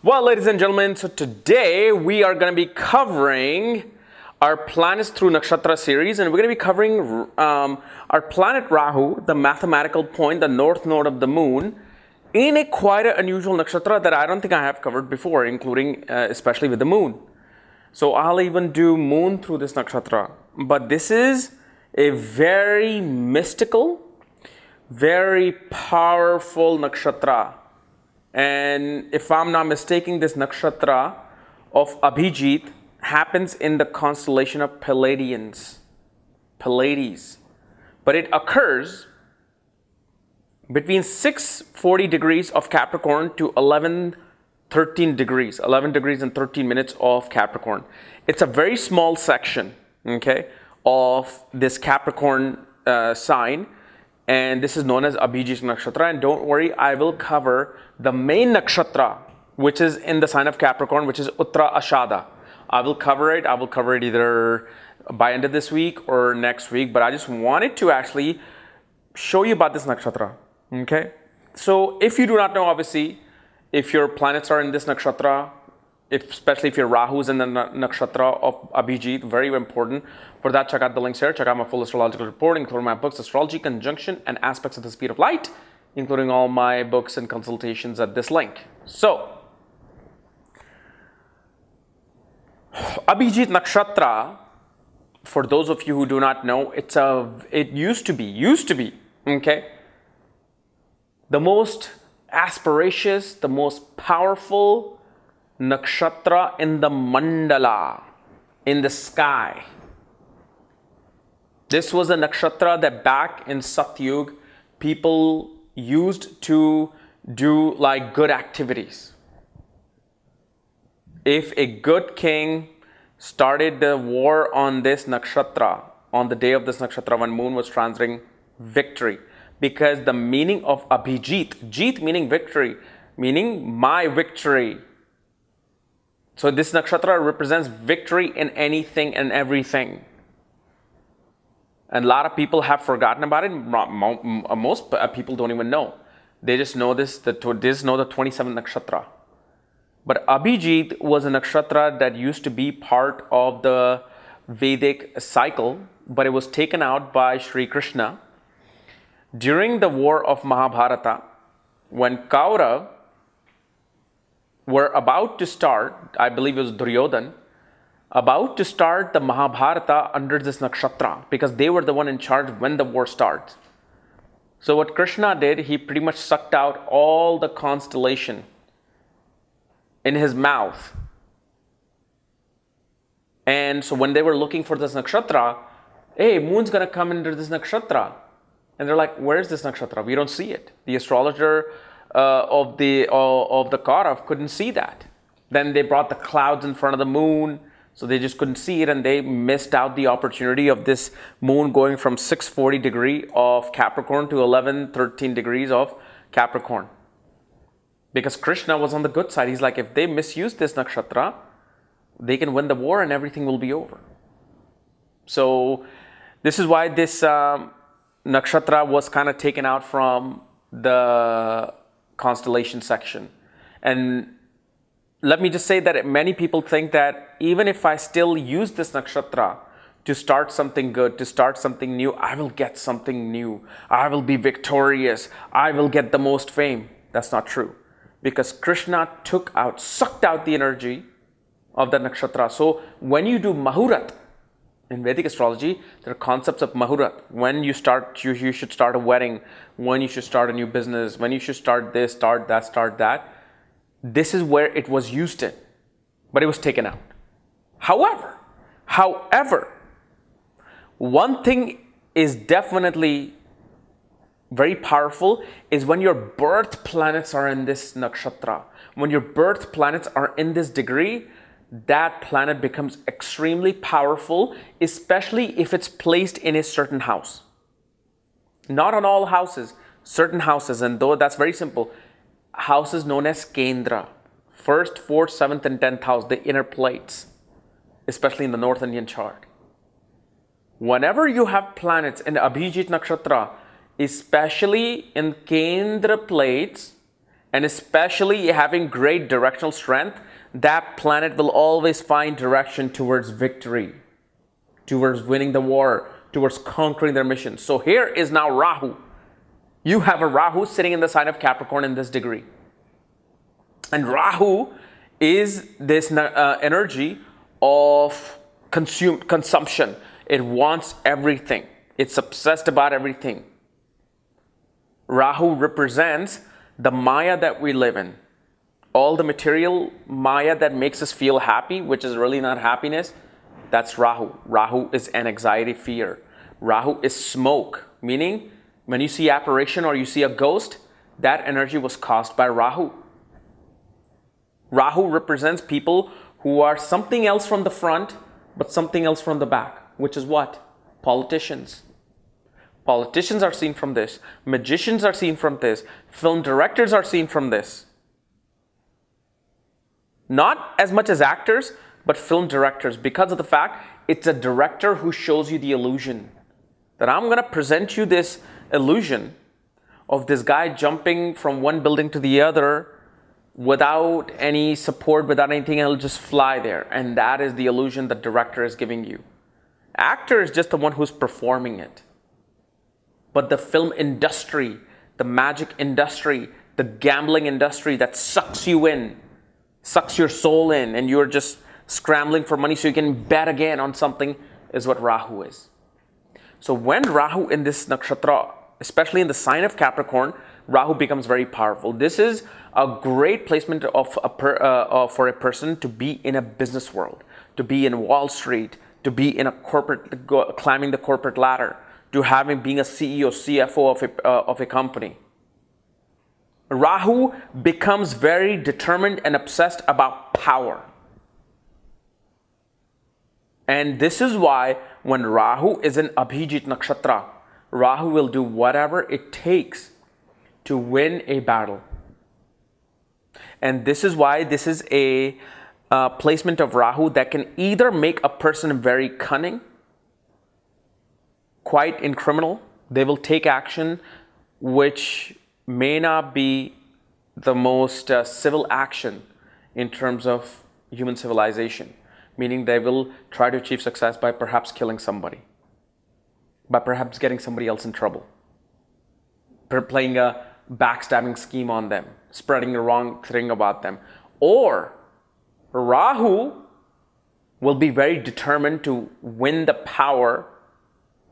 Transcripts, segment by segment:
Well, ladies and gentlemen, so today we are going to be covering our planets through Nakshatra series, and we're going to be covering our planet Rahu, the mathematical point, the north node of the moon, in a quite an unusual nakshatra that I don't think I have covered before, including especially with the moon. So I'll even do moon through this nakshatra, but this is a very mystical, very powerful nakshatra. And if I'm not mistaken, this nakshatra of Abhijit happens in the constellation of Pleiades. But it occurs between 6:40 degrees of Capricorn to 13 degrees and 13 minutes of Capricorn. It's a very small section, okay, of this Capricorn sign. And this is known as Abhijit Nakshatra. And don't worry, I will cover the main nakshatra, which is in the sign of Capricorn, which is Uttara Ashada. I will cover it. I will cover it either by end of this week or next week. But I just wanted to actually show you about this nakshatra. Okay. So if you do not know, obviously, if your planets are in this nakshatra, especially if your Rahu is in the nakshatra of Abhijit, very important. For that, check out the links here. Check out my full astrological report, including my books, Astrology, Conjunction, and Aspects of the Speed of Light, including all my books and consultations at this link. So, Abhijit Nakshatra, for those of you who do not know, it used to be, okay, the most aspiracious, the most powerful nakshatra in the mandala, in the sky. This was a nakshatra that back in Satyug, people used to do like good activities. If a good king started the war on this nakshatra, on the day of this nakshatra when moon was transiting, victory. Because the meaning of Abhijit, Jeet meaning victory, meaning my victory. So this nakshatra represents victory in anything and everything. And a lot of people have forgotten about it. Most people don't even know. They just know the 27th nakshatra. But Abhijit was a nakshatra that used to be part of the Vedic cycle, but it was taken out by Sri Krishna during the war of Mahabharata, when Kaurav were about to start, I believe it was Duryodhan, about to start the Mahabharata under this nakshatra, because they were the one in charge when the war starts. So what Krishna did, he pretty much sucked out all the constellation in his mouth. And so when they were looking for this nakshatra, hey, moon's gonna come under this nakshatra. And they're like, where's this nakshatra? We don't see it. The astrologer of the Kaurav couldn't see that. Then they brought the clouds in front of the moon, so they just couldn't see it, and they missed out the opportunity of this moon going from 6:40 degree of Capricorn to 13 degrees of Capricorn. Because Krishna was on the good side. He's like, if they misuse this nakshatra, they can win the war and everything will be over. So this is why this nakshatra was kind of taken out from the constellation section. And let me just say that many people think that even if I still use this nakshatra to start something good, to start something new, I will get something new. I will be victorious. I will get the most fame. That's not true. Because Krishna sucked out the energy of the nakshatra. So when you do Mahurat, in Vedic astrology, there are concepts of Mahurat. When you should start a wedding, when you should start a new business, when you should start this, start that. This is where it was used in, but it was taken out. However, one thing is definitely very powerful is when your birth planets are in this nakshatra. When your birth planets are in this degree, that planet becomes extremely powerful, especially if it's placed in a certain house. Not on all houses, certain houses, and though that's very simple. Houses known as Kendra, 1st, 4th, 7th, and 10th house, the inner plates, especially in the North Indian chart. Whenever you have planets in Abhijit Nakshatra, especially in Kendra plates and especially having great directional strength, that planet will always find direction towards victory, towards winning the war, towards conquering their mission. So here is now Rahu. You have a Rahu sitting in the sign of Capricorn in this degree. And Rahu is this energy of consumption. It wants everything. It's obsessed about everything. Rahu represents the Maya that we live in. All the material Maya that makes us feel happy, which is really not happiness, that's Rahu. Rahu is an anxiety, fear. Rahu is smoke, meaning when you see apparition or you see a ghost, that energy was caused by Rahu. Rahu represents people who are something else from the front, but something else from the back, which is what? Politicians. Politicians are seen from this. Magicians are seen from this. Film directors are seen from this. Not as much as actors, but film directors, because of the fact it's a director who shows you the illusion. That I'm going to present you this illusion of this guy jumping from one building to the other without any support, without anything, he'll just fly there. And that is the illusion the director is giving you. Actor is just the one who's performing it. But the film industry, the magic industry, the gambling industry that sucks you in, sucks your soul in, and you're just scrambling for money so you can bet again on something, is what Rahu is. So when Rahu in this nakshatra, especially in the sign of Capricorn, Rahu becomes very powerful. This is a great placement of for a person to be in a business world, to be in Wall Street, to be in a corporate, climbing the corporate ladder, to being a CEO, CFO of a company. Rahu becomes very determined and obsessed about power. And this is why when Rahu is in Abhijit Nakshatra, Rahu will do whatever it takes to win a battle. And this is why this is a placement of Rahu that can either make a person very cunning, quite in criminal. They will take action which may not be the most civil action in terms of human civilization. Meaning they will try to achieve success by perhaps killing somebody, by perhaps getting somebody else in trouble, playing a backstabbing scheme on them, spreading the wrong thing about them. Or Rahu will be very determined to win the power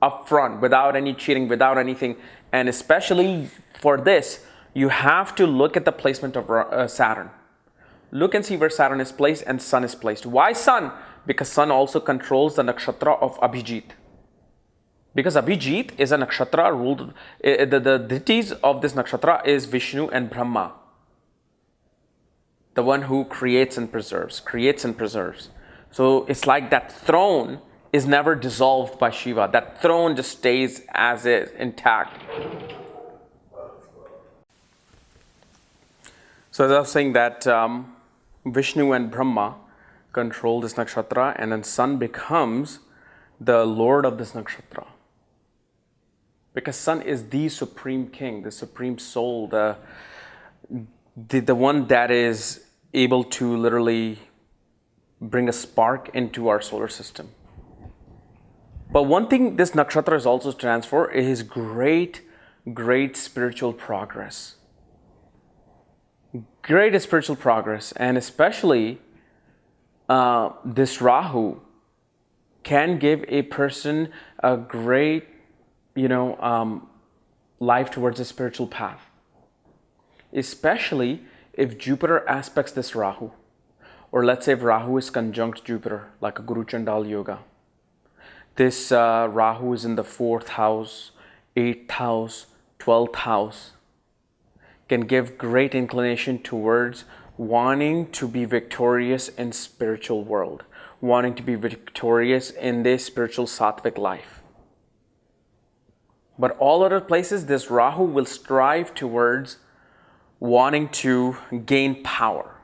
up front without any cheating, without anything. And especially for this, you have to look at the placement of Saturn. Look and see where Saturn is placed and Sun is placed. Why Sun? Because Sun also controls the nakshatra of Abhijit. Because Abhijit is a nakshatra ruled, the deities of this nakshatra is Vishnu and Brahma. The one who creates and preserves. So it's like that throne is never dissolved by Shiva. That throne just stays as is, intact. So as I was saying that Vishnu and Brahma control this nakshatra, and then Sun becomes the lord of this nakshatra. Because Sun is the supreme king, the supreme soul, the one that is able to literally bring a spark into our solar system. But one thing this nakshatra is also stands for is great spiritual progress. Great spiritual progress, and especially this Rahu can give a person a great, life towards a spiritual path. Especially if Jupiter aspects this Rahu, or let's say if Rahu is conjunct Jupiter, like a Guru Chandal Yoga. This Rahu is in the 4th house, 8th house, 12th house. Can give great inclination towards wanting to be victorious in spiritual world, wanting to be victorious in this spiritual sattvic life. But all other places, this Rahu will strive towards wanting to gain power.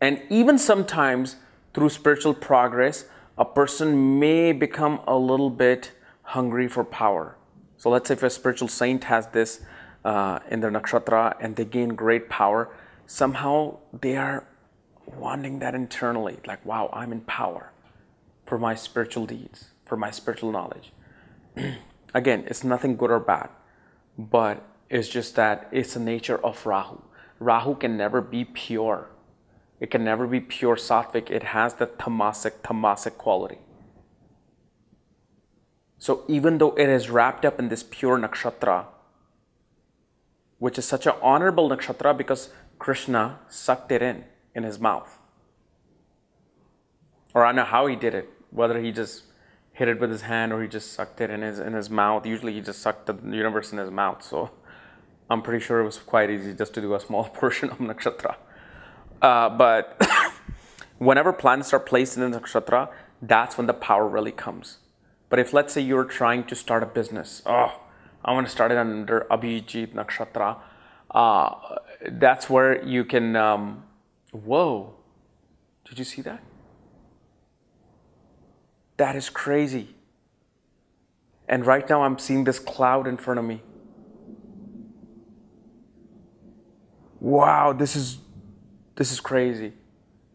And even sometimes through spiritual progress, a person may become a little bit hungry for power. So let's say if a spiritual saint has this in their nakshatra and they gain great power, somehow they are wanting that internally. Like, wow, I'm in power for my spiritual deeds, for my spiritual knowledge. Again, it's nothing good or bad, but it's just that it's the nature of Rahu. Rahu can never be pure. It can never be pure sattvic. It has the tamasic quality. So even though it is wrapped up in this pure nakshatra, which is such an honorable nakshatra because Krishna sucked it in his mouth. Or I don't know how he did it, whether he just hit it with his hand or he just sucked it in his mouth. Usually he just sucked the universe in his mouth. So I'm pretty sure it was quite easy just to do a small portion of nakshatra. But whenever planets are placed in the nakshatra, that's when the power really comes. But if, let's say, you're trying to start a business, I want to start it under Abhijit Nakshatra, that's where you can, whoa, did you see that? That is crazy. And right now I'm seeing this cloud in front of me. Wow, this is crazy.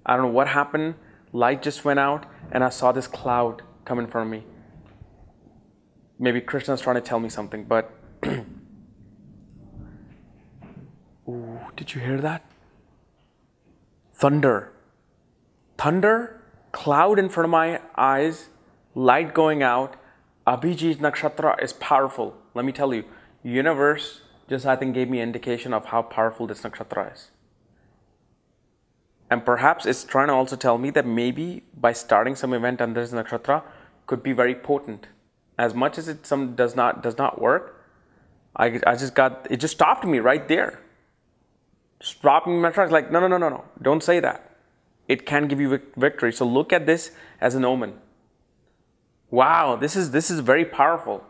I don't know what happened. Light just went out and I saw this cloud come in front of me. Maybe Krishna's trying to tell me something, but ooh, did you hear that? Thunder, cloud in front of my eyes, light going out. Abhijit Nakshatra is powerful. Let me tell you, universe just, I think, gave me an indication of how powerful this nakshatra is. And perhaps it's trying to also tell me that maybe by starting some event under this nakshatra could be very potent. As much as it does not work, I just got, it just stopped me right there. Stopped me in my tracks, like, no, don't say that. It can give you victory. So look at this as an omen. Wow, this is very powerful.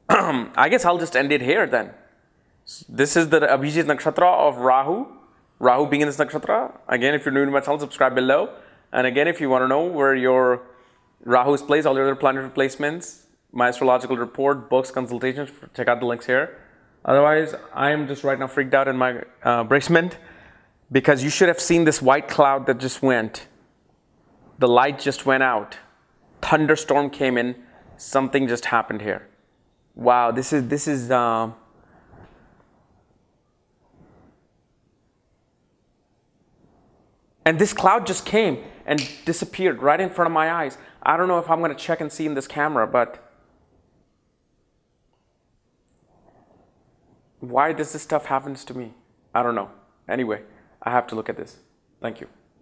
I guess I'll just end it here then. This is the Abhijit Nakshatra of Rahu. Rahu being in this nakshatra. Again, if you're new to my channel, subscribe below. And again, if you want to know where your Rahu is placed, all your other planetary placements, my astrological report, books, consultations, check out the links here. Otherwise, I am just right now freaked out in my basement because you should have seen this white cloud that just went. The light just went out. Thunderstorm came in. Something just happened here. Wow, this is and this cloud just came and disappeared right in front of my eyes. I don't know if I'm going to check and see in this camera, but why does this stuff happen to me? I don't know. Anyway, I have to look at this. Thank you.